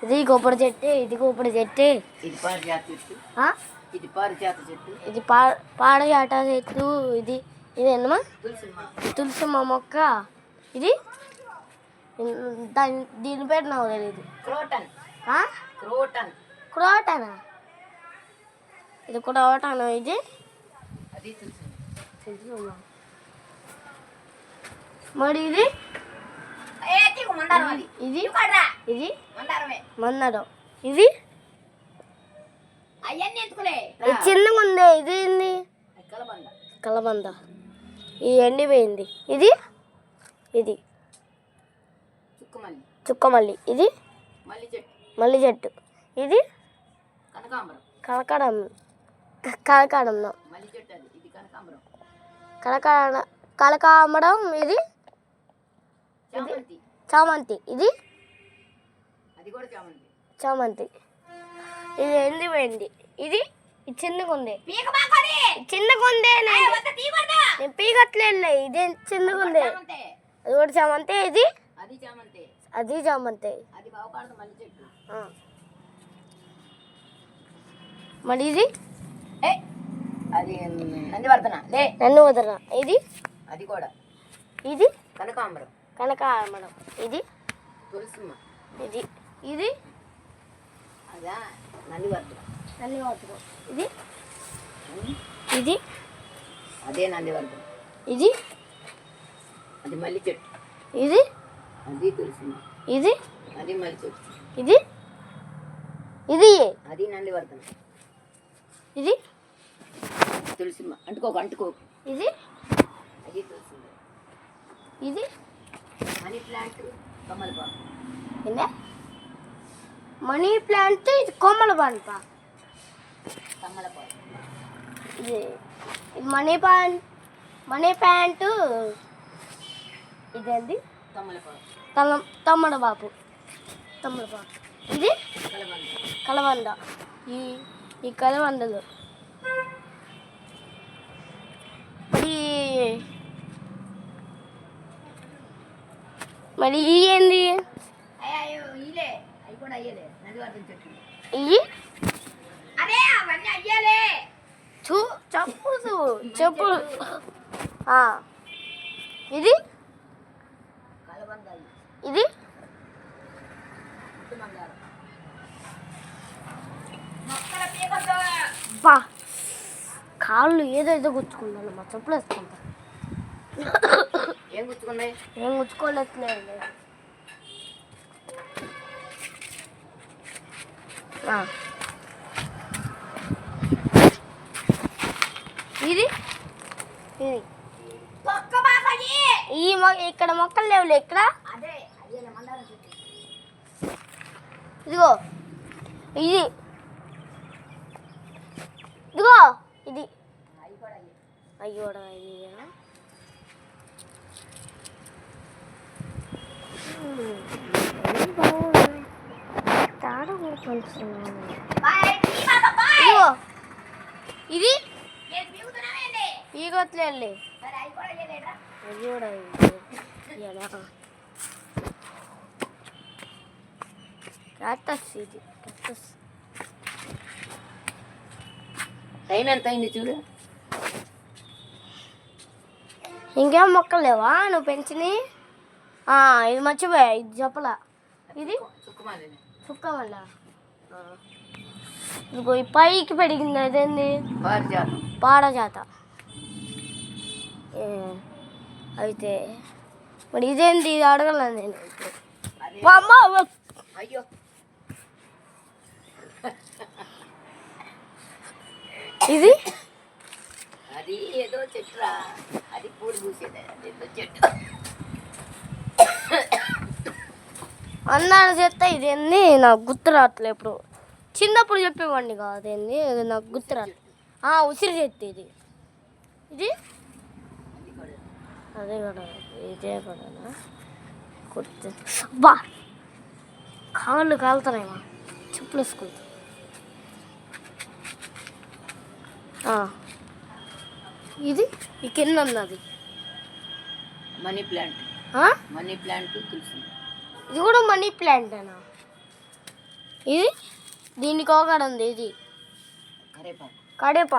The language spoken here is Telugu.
ఇది కొబ్బరి చెట్టు, ఇది కొబ్బరి చెట్టు, ఇది పారిజాత చెట్టు, ఇది పారిజాత చెట్టు, ఇది పారిజాత చెట్టు, ఇది ఇదేనమ్మా తులసిమ్మ మొక్క. ఇది దీని పేరు నాకు తెలియదు. క్రోటన్. క్రోటనా? ఇది క్రోటన్. ఇది అది తులసిమ్మ. మరి ఇది ఇది ఇది మందారం. ఇది చిన్నగా ఉంది. ఇది ఏంది? కలబంద. ఇది ఎండిపోయింది. ఇది ఇది చుక్కమల్లి. ఇది మల్లి చెట్టు. ఇది కనకాంబరం. కనకాంబరం. ఇది చామంతి. ఇది చామంతి. ఇది ఎండిపోయింది. ఇది చిన్నగా ఉంది. నేను పీకట్లే. ఇది చిన్నగా ఉంది. అది కూడా చామంతి. ఇది అది చామంతి. మరి ఇది నందివర్ధన. ఇది అది కూడా ఇది కనకాంబరం. ఇది తులసిమ్మ. ఇది ఇది అదా నందివర్ధన. ఇది ఇది అదే నందివర్ధన. ఇది అది మల్లి చెట్టు. ఇది అది తులసిమ్మ. ఇది అది మల్లి చెట్టు. ఇది ఇది అది నందివర్ధన. ఇది తులసిమ్మ. అంటుకోకు. ఇది అది తులసిమ్మ. ఇది మనీ ప్లాంట్, కమలపాకు. Money plant. ఇది కమలపాకు. ఇది మనీ ప్లాంట్. ఇదేంటి? తమ్మడబాపు. ఇది కలబంద. ఈ కలబందలు. మరి ఈ ఏంది? ఇవి చెప్పులు. ఇది ఇది బా కాళ్ళు ఏదో గుచ్చుకున్నాను. మా చెప్పులు వేసుకుంటా. ఏం గుచ్చుకున్నాయి? ఏం గుచ్చుకోలేదు. ఇది ఇక్కడ మొక్కలు లేవులే. ఇక్కడ ఇదిగో ఇది అయ్యో ఇది పీగొత్తులే. క్యాక్టస్. ఇది క్యాక్టస్. టైం ఎంత అయింది చూడు. ఇంకేం మొక్కలు లేవా నువ్వు పెంచిని? ఇది మర్చిపోయా. ఇది చెప్పలా. ఇది చుక్కమల్ల. ఇదిగో ఈ పైకి పెరిగింది. అదేంది? పారజాత. అయితే మరి ఇదేంటి? ఇది అడగలను నేను. అయ్యో ఇది అది ఏదో చెట్టురా. అది పూలు పూసేది. అదేదో చెట్టు. అన్నాడు చెప్తా. ఇదేంది నాకు గుర్తు రావట్లేదు. ఇప్పుడు చిన్నప్పుడు చెప్పేవాడిని కాదేంది. నాకు గుర్తు రాదు. ఉసిరి చెట్టు. ఇది ఇది అదే కూడా. ఇదే కూడా గుర్తు. బా కాళ్ళు కాలుతున్నాయమ్మా. చెప్పులు వేసుకుంటా. ఇది ఈ కింద ఉన్నది మనీ ప్లాంట్. తులసి. ఇది కూడా మనీ ప్లాంటేనా? ఇది దీనికి ఒకటి ఉంది ఇది కరేపాకు కడేపా